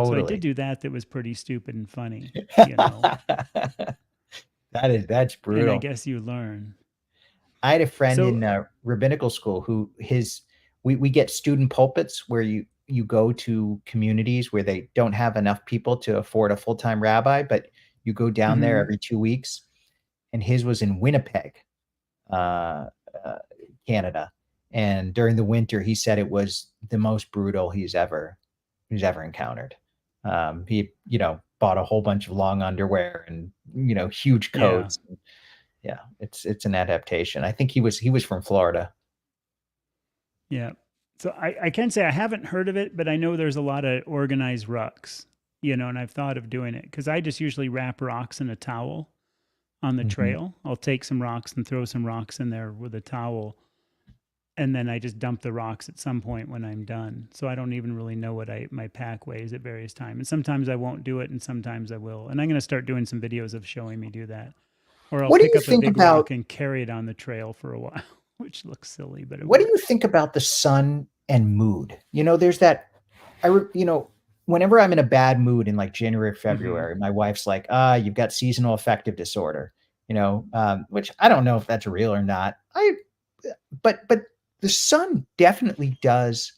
So I did Totally. do that. That was pretty stupid and funny, you know, That's and I brutal. guess you learn. I had a friend So, in rabbinical school who we get student pulpits where you go to communities where they don't have enough people to afford a full-time rabbi, but you go down there mhm, every 2 weeks. And his was in Winnipeg, uh, uh, Canada. And during the winter, he said it was the most brutal he's ever encountered. He, bought a whole bunch of long underwear and huge yeah, coats. Yeah, it's an adaptation. I think he was from Florida. yeah. So I can say I haven't heard of it, but I know there's a lot of organized rucks, you know, and I've thought of doing it because I just usually wrap rocks in a towel on the Mhm. trail. I'll take some rocks and throw some rocks in there with a towel. And then I just dump the rocks at some point when I'm done. So I don't even really know what my pack weighs at various times. And sometimes I won't do it and sometimes I will. And I'm going to start doing some videos of showing me do that. Or I'll What do pick you up a think big about rock and carry it on the trail for a while, which looks silly, but it what do you works. think about the sun and mood? There's that I re- you know whenever I'm in a bad mood in like January, Mm-hmm. February, my wife's like, you've got seasonal affective disorder, which I don't know if that's real or not. But the sun definitely does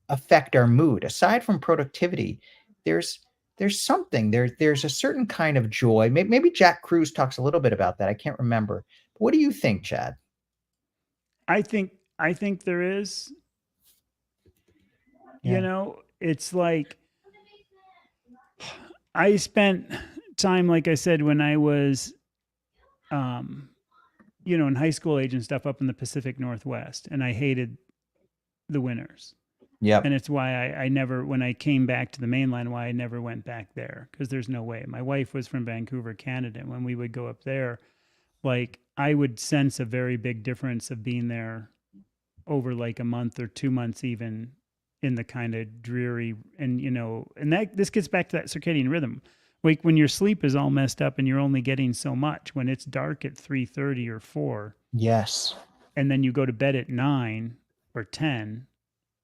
affect our mood. Aside from productivity, there's there's a certain kind of joy. Maybe Jack Cruz talks a little bit about that. I can't remember. What do you think, Chad? I think there is, you Yeah. know, it's like I spent time, like I said, when I was, um, you know, in high school age and stuff up in the Pacific Northwest, and I hated the winters. And Yep. it's why I never, when I came back to the mainland, why I never went back there because there's no way. My wife was from Vancouver, Canada. And when we would go up there, like I would sense a very big difference of being there over like a month or 2 months, even in the kind of dreary and, you know, and that this gets back to that circadian rhythm. Like when your sleep is all messed up and you're only getting so much when it's dark at 3:30 or 4 Yes. and then you go to bed at 9 or 10,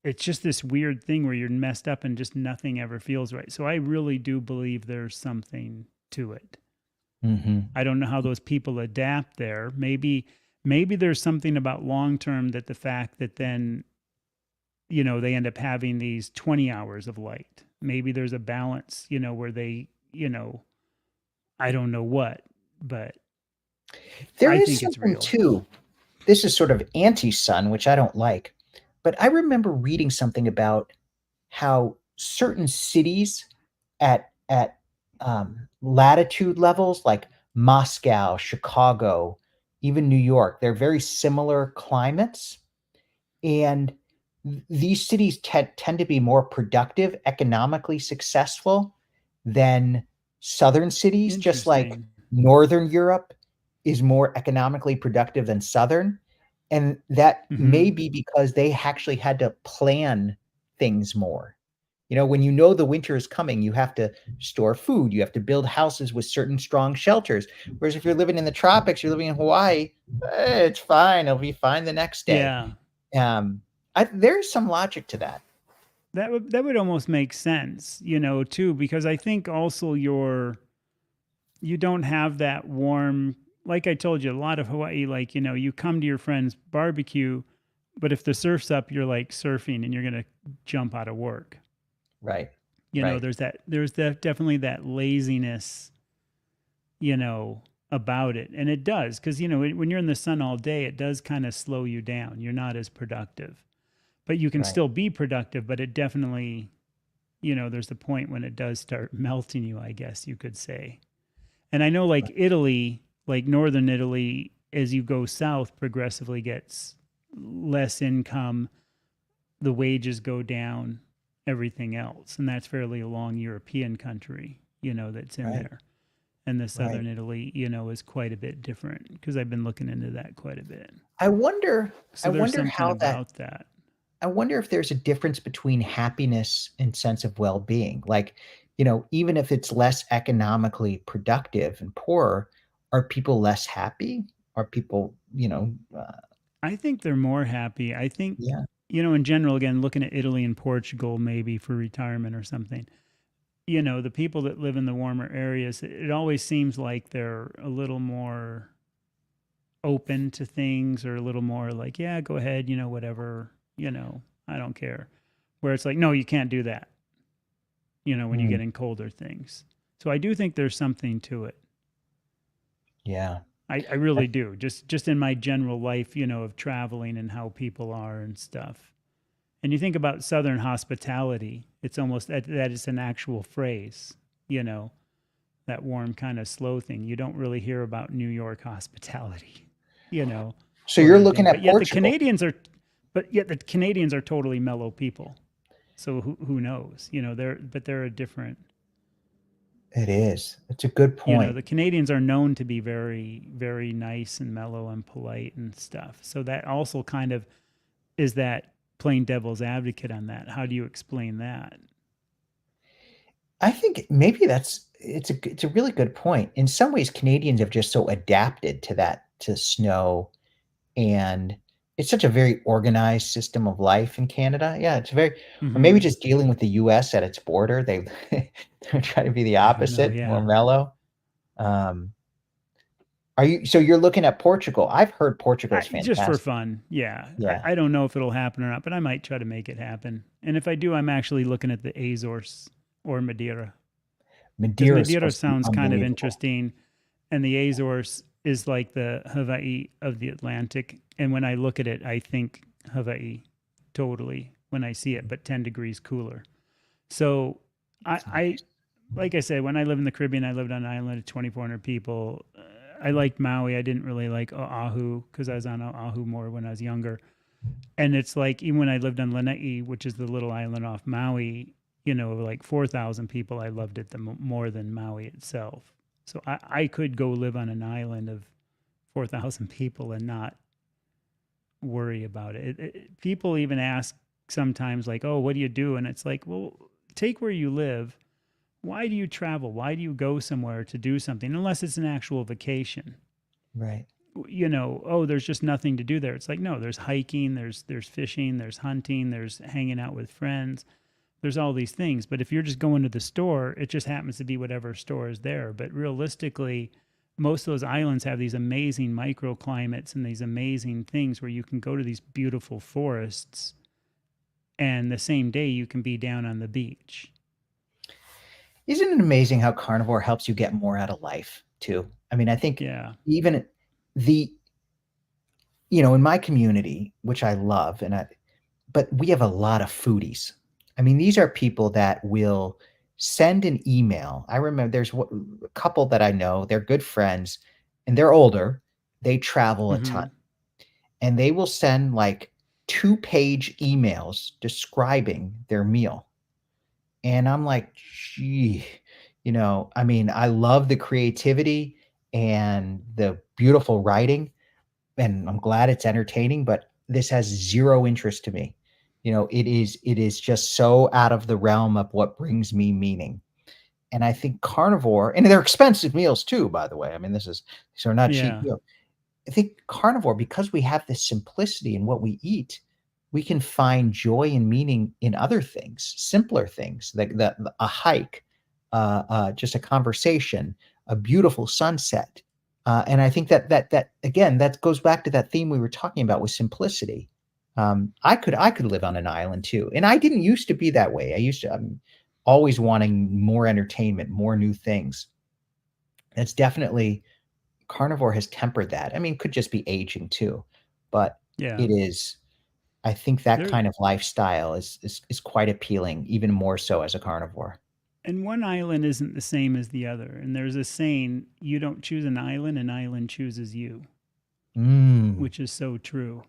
it's just this weird thing where you're messed up and just nothing ever feels right. So I really do believe there's something to it. Hmm. I don't know how those people adapt there. Maybe there's something about long term that the fact that then, you know, they end up having these 20 hours of light. Maybe there's a balance, you know, where they, you know, I don't know what, but There I is think it's something real. too. This is sort of anti-sun, which I don't like. But I remember reading something about how certain cities at latitude levels like Moscow, Chicago, even New York, they're very similar climates, and these cities tend to be more productive, economically successful than southern cities, just like Interesting. Northern Europe is more economically productive than Southern. And that may Mhm. be because they actually had to plan things more. When you know the winter is coming, you have to store food, you have to build houses with certain strong shelters. Whereas if you're living in the tropics, you're living in Hawaii, it's fine. It'll be fine the next day. Yeah. Um, there's some logic to that. That would almost make sense, you know, too, because I think also you don't have that warm, like I told you, a lot of Hawaii, like, you know, you come to your friend's barbecue, but if the surf's up, you're like surfing and you're gonna jump out of work. Right. You know, Right. there's definitely that laziness, you know, about it. And it does, because you know, when you're in the sun all day, it does kind of slow you down. You're not as productive. But you can Right. still be productive, but it definitely there's the point when it does start melting you, I guess you could say. And I know like Italy, like northern Italy, as you go south, progressively gets less income, the wages go down, everything else. And that's fairly a long European country, that's in Right. there. And the Right. southern Italy, is quite a bit different because I've been looking into that quite a bit. I wonder I So there's wonder something how that about that. I wonder if there's a difference between happiness and sense of well-being. Like, even if it's less economically productive and poorer, are people less happy? Are people, I think they're more happy. I think, yeah, in general, again, looking at Italy and Portugal, maybe for retirement or something, the people that live in the warmer areas, it always seems like they're a little more open to things or a little more like, yeah, go ahead, whatever, I don't care. Where it's like, no, you can't do that, when you mm, get in colder things. So I do think there's something to it. yeah. I really do. Just in my general life, of traveling and how people are and stuff. And you think about Southern hospitality, it's almost that is an actual phrase, you know, that warm kind of slow thing. You don't really hear about New York hospitality, you know, So or you're looking anything. at Portugal. But yet the Canadians are totally mellow people. So who knows? They're a different. It is. It's a good point. The Canadians are known to be very very nice and mellow and polite and stuff. So that also kind of is that playing devil's advocate on that. How do you explain that? I think maybe it's a really good point. In some ways, Canadians have just so adapted to that, to snow, and it's such a very organized system of life in Canada. Yeah, it's very, or maybe Mm-hmm. just dealing with the US at its border, they're trying to be the I don't know. opposite, more Yeah. mellow. Um, so you're looking at Portugal. I've heard Portugal is Just for fantastic. fun. Yeah. Yeah. I don't know if it'll happen or not, but I might try to make it happen. And if I do, I'm actually looking at the Azores or Madeira because Madeira is Madeira supposed to be sounds kind of unbelievable. interesting. And the Azores is like the Hawaii of the Atlantic. And when I look at it, I think Hawaii totally when I see it, but 10 degrees cooler. So I like I said, when I lived in the Caribbean, I lived on an island of 2,400 people. I liked Maui. I didn't really like Oahu because I was on Oahu more when I was younger. And it's like even when I lived on Lanai, which is the little island off Maui, like 4,000 people, I loved it more than Maui itself. So I could go live on an island of 4,000 people and not worry about it. People even ask sometimes, like, oh, what do you do? And it's like, well, take where you live. Why do you travel? Why do you go somewhere to do something unless it's an actual vacation? Right. Oh, there's just nothing to do there. It's like, no, there's hiking, there's fishing, there's hunting, there's hanging out with friends. There's all these things. But if you're just going to the store, it just happens to be whatever store is there. But realistically, most of those islands have these amazing microclimates and these amazing things where you can go to these beautiful forests and the same day you can be down on the beach. Isn't it amazing how carnivore helps you get more out of life too? I mean, I think Yeah. even the, in my community, which I love, but we have a lot of foodies. I mean, these are people that will send an email. I remember there's a couple that I know, they're good friends and they're older. They travel a ton Mm-hmm. and they will send like 2-page emails describing their meal. And I'm like, gee, I mean, I love the creativity and the beautiful writing, and I'm glad it's entertaining, but this has zero interest to me. It is just so out of the realm of what brings me meaning. And I think carnivore, and they're expensive meals too, by the way. I mean, these are not cheap Yeah. meals. I think carnivore, because we have this simplicity in what we eat, we can find joy and meaning in other things, simpler things, like a hike, just a conversation, a beautiful sunset. And I think that again, that goes back to that theme we were talking about with simplicity. I could live on an island too, and I didn't used to be that way. I used to, always wanting more entertainment, more new things. That's definitely, carnivore has tempered that. I mean, could just be aging too, but Yeah. it is. I think that There kind of lifestyle is quite appealing, even more so as a carnivore. and one island isn't the same as the other. And there's a saying, you don't choose an island chooses you, Mm, which is so true.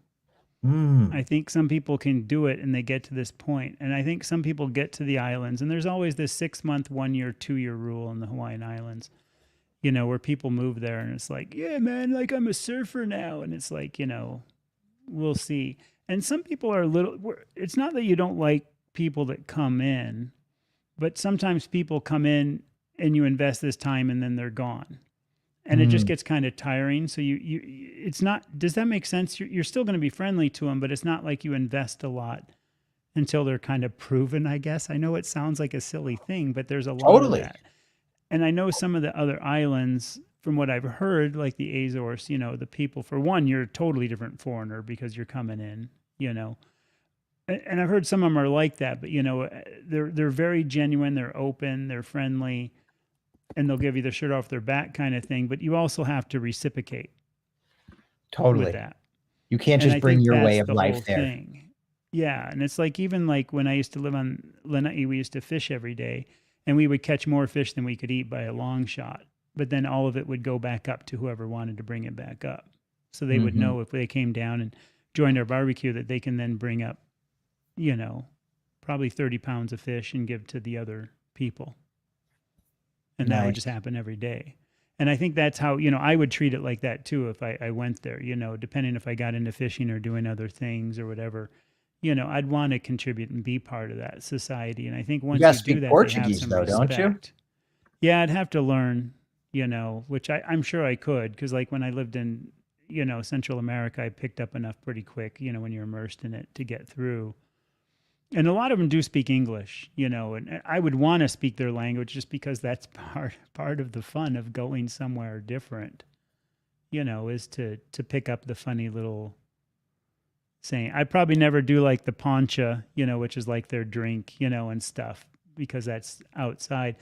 mm, I think some people can do it and they get to this point. And I think some people get to the islands, and there's always this 6 month, 1 year, 2 year rule in the Hawaiian Islands, where people move there and it's like, yeah, man, like I'm a surfer now. And it's like, we'll see. And some people are a little, it's not that you don't like people that come in, but sometimes people come in and you invest this time and then they're gone. And it just mm. gets kind of tiring. So it's not, does that make sense? You're still going to be friendly to them, but it's not like you invest a lot until they're kind of proven, I guess. I know it sounds like a silly thing, but there's a lot of Totally. that. And I know some of the other islands, from what I've heard, like the Azores, the people, for one, you're a totally different foreigner because you're coming in, you know. And I've heard some of them are like that, but they're very genuine, they're open, they're friendly, and they'll give you the shirt off their back kind of thing. But you also have to reciprocate with Totally. that. You can't And just I bring think your way that's of the whole life there. thing. Yeah. And it's like, even like when I used to live on Lanai, we used to fish every day and we would catch more fish than we could eat by a long shot. But then all of it would go back up to whoever wanted to bring it back up. So they would Hmm. know if they came down and joined our barbecue that they can then bring up, you know, probably 30 pounds of fish and give to the other people. And that would just Nice. happen every day. And I think that's how, I would treat it like that too if I went there, depending if I got into fishing or doing other things or whatever. I'd want to contribute and be part of that society. And I think You once gotta you do speak that, they have Portuguese some though, don't you? respect. Yeah, I'd have to learn, which I'm sure I could. Cause like when I lived in, Central America, I picked up enough pretty quick, when you're immersed in it to get through. And a lot of them do speak English, and I would want to speak their language just because that's part of the fun of going somewhere different, is to pick up the funny little saying. I'd probably never do like the poncha, which is like their drink, and stuff, because that's outside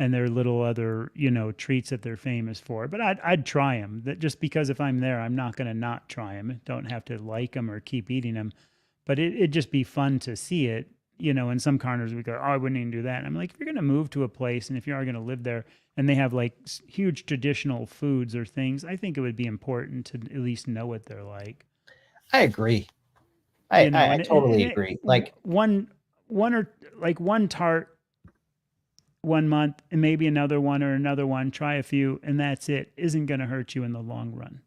and their little other, treats that they're famous for. But I'd try them. That just because if I'm there, I'm not going to not try them. Don't have to like them or keep eating them, but it'd just be fun to see it. And some carnivores would go, oh, I wouldn't even do that. And I'm like, if you're going to move to a place and if you are going to live there and they have like huge traditional foods or things, I think it would be important to at least know what they're like. I agree. I And totally agree. Like, one or like one tart 1 month and maybe another one or another one, try a few, and that's it. Isn't going to hurt you in the long run.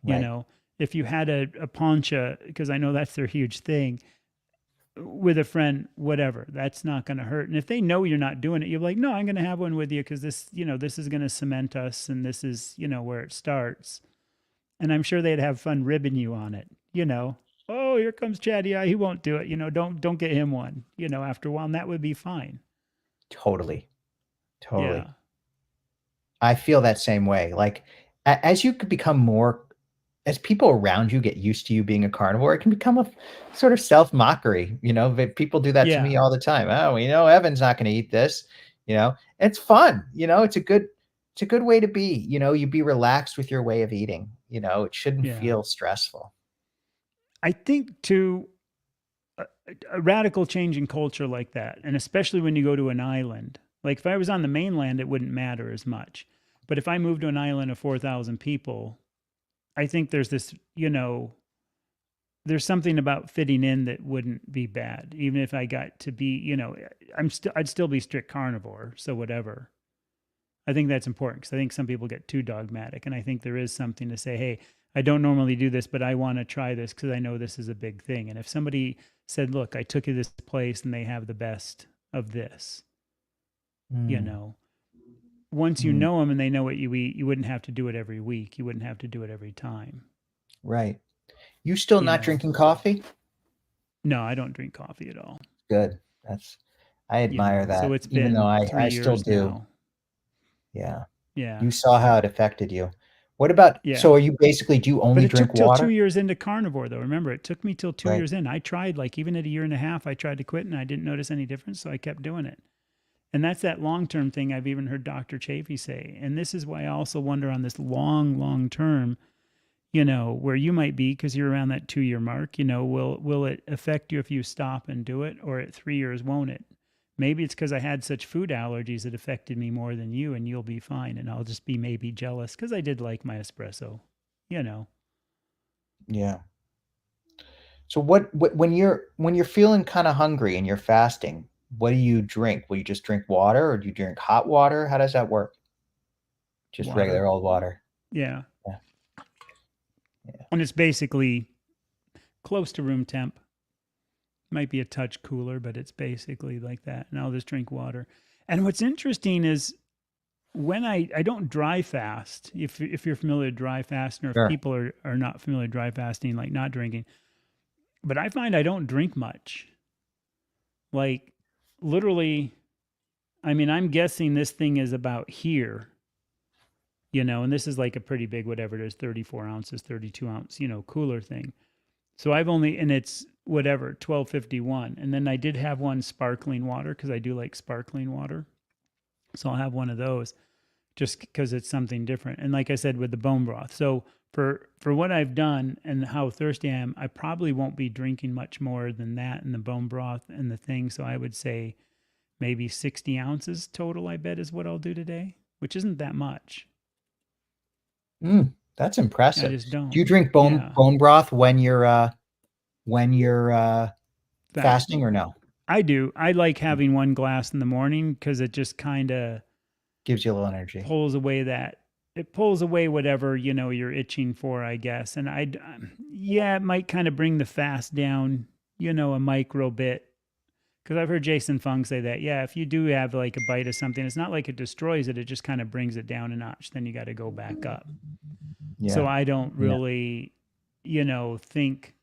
You right. know, if you had a poncha, because I know that's their huge thing, with a friend, whatever, that's not going to hurt. And if they know you're not doing it, you're like, no, I'm going to have one with you because this is going to cement us and this is, where it starts. And I'm sure they'd have fun ribbing you on it. Oh, here comes Chatty Eye. He won't do it. Don't get him one, after a while, and that would be fine. Totally. Totally. Yeah. I feel that same way. Like, as you could become more, as people around you get used to you being a carnivore, it can become a sort of self mockery. People do that to me Yeah. all the time. Oh, Evan's not going to eat this. It's fun. It's a good way to be. You be relaxed with your way of eating. It shouldn't Yeah. feel stressful. I think too, a radical change in culture like that, and especially when you go to an island. Like if I was on the mainland, it wouldn't matter as much. But if I moved to an island of 4,000 people, I think there's this, there's something about fitting in that wouldn't be bad, even if I got to be, I'd still be strict carnivore. So whatever. I think that's important because I think some people get too dogmatic. And I think there is something to say, hey, I don't normally do this, but I want to try this because I know this is a big thing. And if somebody said, look, I took you to this place and they have the best of this, you Mm, know, once you mm, know them and they know what you eat, you wouldn't have to do it every week. You wouldn't have to do it every time, right. You still you not know. drinking coffee? No, I don't drink coffee at all, Good. I admire So that, it's even though been I three still years do. now. Yeah. Yeah. You saw how it affected you. What about, so Yeah. are you basically, do you But only it drink took till two water? years into carnivore, though. Remember, it took me till two Right. years in. I tried, like, even at a year and a half, I tried to quit and I didn't notice any difference. So I kept doing it. And that's that long term thing I've even heard Dr. Chafee say. And this is why I also wonder on this long term, where you might be because you're around that 2-year mark. Will it affect you if you stop and do it, or at 3 years, won't it? Maybe it's because I had such food allergies that affected me more than you, and you'll be fine. And I'll just be maybe jealous because I did like my espresso, you know. Yeah. So when you're feeling kind of hungry and you're fasting, what do you drink? Will you just drink water, or do you drink hot water? How does that work? Just Water. regular old water. Yeah. Yeah. Yeah. And it's basically close to room temp. Might be a touch cooler, but it's basically like that. And I'll just drink water. And what's interesting is when I don't dry fast, if you're familiar with dry fasting, or if Sure. people are not familiar with dry fasting, like not drinking, but I find I don't drink much. Like literally, I mean, I'm guessing this thing is about here, and this is like a pretty big, whatever it is, 34 ounces, 32 ounce, cooler thing. So I've only, and it's whatever, 1251. And then I did have one sparkling water because I do like sparkling water. So I'll have one of those just because it's something different. And like I said, with the bone broth. So for what I've done and how thirsty I am, I probably won't be drinking much more than that in the bone broth and the thing. So I would say maybe 60 ounces total, I bet, is what I'll do today, which isn't that much. That's I impressive. just don't. Do you drink Yeah. bone broth when you're fasting, Fasting. or no? I do. I like having one glass in the morning because it just kind of Gives you a little energy. pulls away whatever, you're itching for, I guess. And yeah, it might kind of bring the fast down, a micro bit. Because I've heard Jason Fung say that, yeah, if you do have like a bite of something, it's not like it destroys it, it just kind of brings it down a notch. Then you got to go back up. So Yeah. I don't Yeah. really, think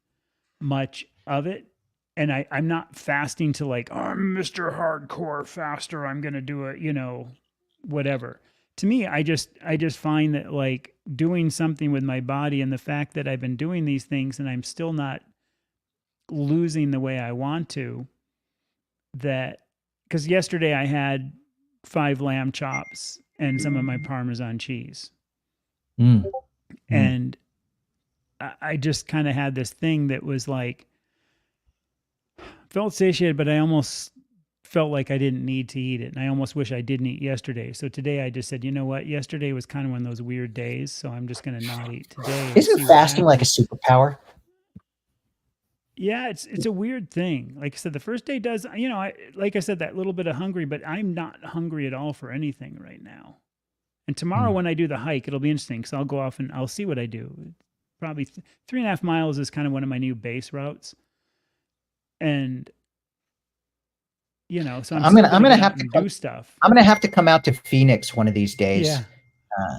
much of it. And I'm not fasting to like, oh, I'm Mr. Hardcore faster. I'm going to do it, whatever. To me, I just find that like doing something with my body and the fact that I've been doing these things and I'm still not losing the way I want to, that because yesterday I had 5 lamb chops and some of my Parmesan cheese. Mm. Mm. And I just kind of had this thing that was like, felt satiated, but I almost felt like I didn't need to eat it. And I almost wish I didn't eat yesterday. So today I just said, you know what? Yesterday was kind of one of those weird days. So I'm just going to not eat today and Isn't see what fasting like a happens. superpower? Yeah, it's a weird thing. Like I said, the first day does, like I said, that little bit of hungry, but I'm not hungry at all for anything right now. And tomorrow Mm. when I do the hike, it'll be interesting because I'll go off and I'll see what I do. Probably 3.5 miles is kind of one of my new base routes. And, so I'm still I'm going to gonna get have out to and come, do stuff. I'm gonna have to come out to Phoenix one of these days, Yeah.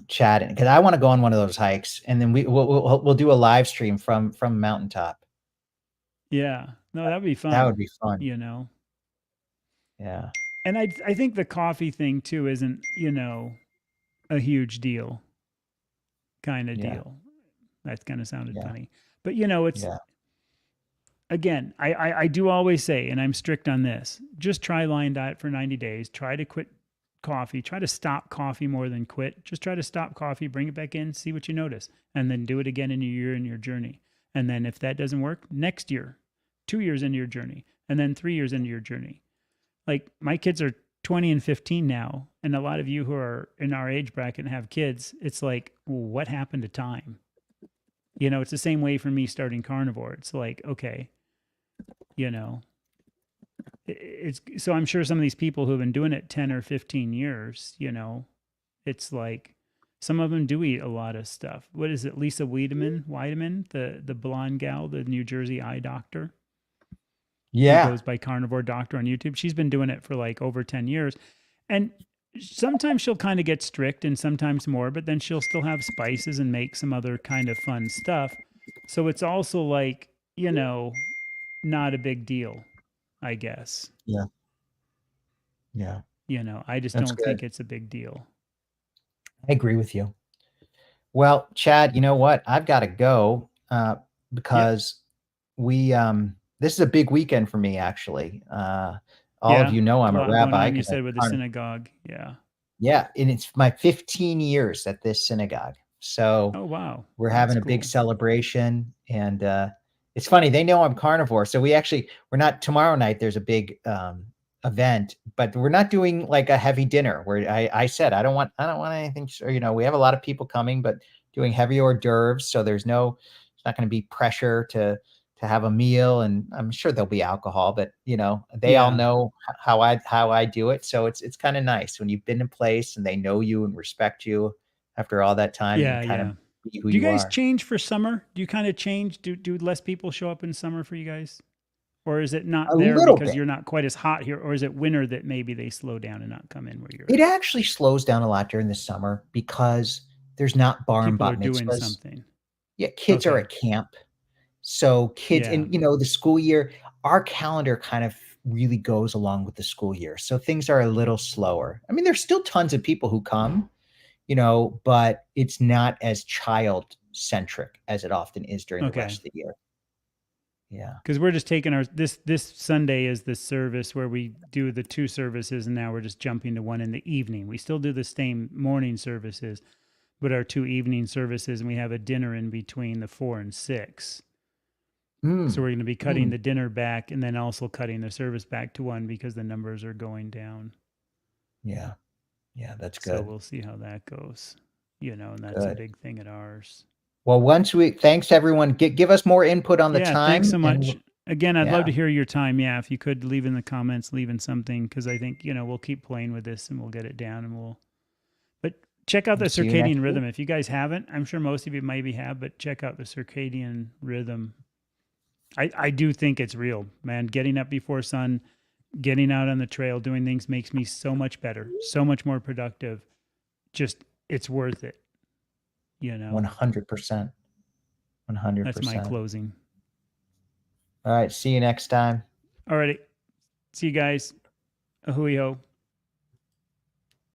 Chad, because I want to go on one of those hikes, and then we'll do a live stream from mountaintop. Yeah. No, that'd be That would fun, be fun. you know. Yeah. And I think the coffee thing too isn't, a huge deal kind of Yeah. deal. That kind of sounded Yeah. funny. But it's Yeah. again, I do always say, and I'm strict on this, just try Lion Diet for 90 days. Try to quit coffee. Try to stop coffee more than quit. Just try to stop coffee, bring it back in, see what you notice, and then do it again in a year in your journey. And then if that doesn't work, next year, 2 years into your journey, and then 3 years into your journey. Like my kids are 20 and 15 now, and a lot of you who are in our age bracket and have kids, it's like, well, what happened to time? It's the same way for me starting carnivore. It's like, okay, you know, it's so I'm sure some of these people who have been doing it 10 or 15 years, it's like some of them do eat a lot of stuff. What is it? Lisa Wiedemann, the blonde gal, the New Jersey eye doctor who Yeah. goes by Carnivore Doctor on YouTube. She's been doing it for like over 10 years. And sometimes she'll kind of get strict and sometimes more, but then she'll still have spices and make some other kind of fun stuff. So it's also like, not a big deal, I guess. Yeah. Yeah. I just That's don't good. think it's a big deal. I agree with you. Well, Chad, you know what? I've got to go Yep. because we this is a big weekend for me, actually. All of Yeah. you know A I'm a lot going rabbi on, you because said, with the synagogue. Yeah. yeah, and it's my 15 years at this synagogue. So Oh, wow. we're That's having a big cool. celebration, and it's funny. They know I'm carnivore, so we're not tomorrow night. There's a big event, but we're not doing like a heavy dinner. Where I said I don't want anything. We have a lot of people coming, but doing heavy hors d'oeuvres. So it's not going to be pressure to have a meal, and I'm sure there'll be alcohol, but they all Yeah. know how I do it. So it's kind of nice when you've been in place and they know you and respect you after all that time. You can Yeah. kind of Yeah. be who Do you you guys are. change for summer? Do you kind of change? Do less people show up in summer for you guys? Or is it A not there little because bit. you're not quite as hot here? Or is it winter that maybe they slow down and not come in where you're It at? actually slows down a lot during the summer because there's not bar and People bat are doing mitzvahs. something. Yeah, kids are Okay. at camp. So kids, Yeah. and the school year, our calendar kind of really goes along with the school year. So things are a little slower. I mean, there's still tons of people who come, but it's not as child centric as it often is during the Okay. rest of the year. Yeah. Because we're just taking our this Sunday is the service where we do the two services, and now we're just jumping to one in the evening. We still do the same morning services, but our two evening services, and we have a dinner in between the 4 and 6. So Mm, we're going to be cutting mm, the dinner back and then also cutting the service back to one because the numbers are going down. yeah. Yeah, that's So good. we'll see how that goes. And that's a Good. big thing at ours. Well, thanks everyone. Give us more input on the Yeah, thanks time, so and much. Again, I'd love yeah, to hear your time. Yeah, if you could leave in the comments, leave in something, because I think, we'll keep playing with this and we'll get it down and but check out the we'll see you next circadian week. rhythm. If you guys haven't, I'm sure most of you maybe have, but check out the circadian rhythm. I do think it's real, man. Getting up before sun, getting out on the trail, doing things makes me so much better, so much more productive. Just, it's worth it, you know? 100%. That's my 100%. closing. All right. See you next time. All righty. See you guys. Ahui ho.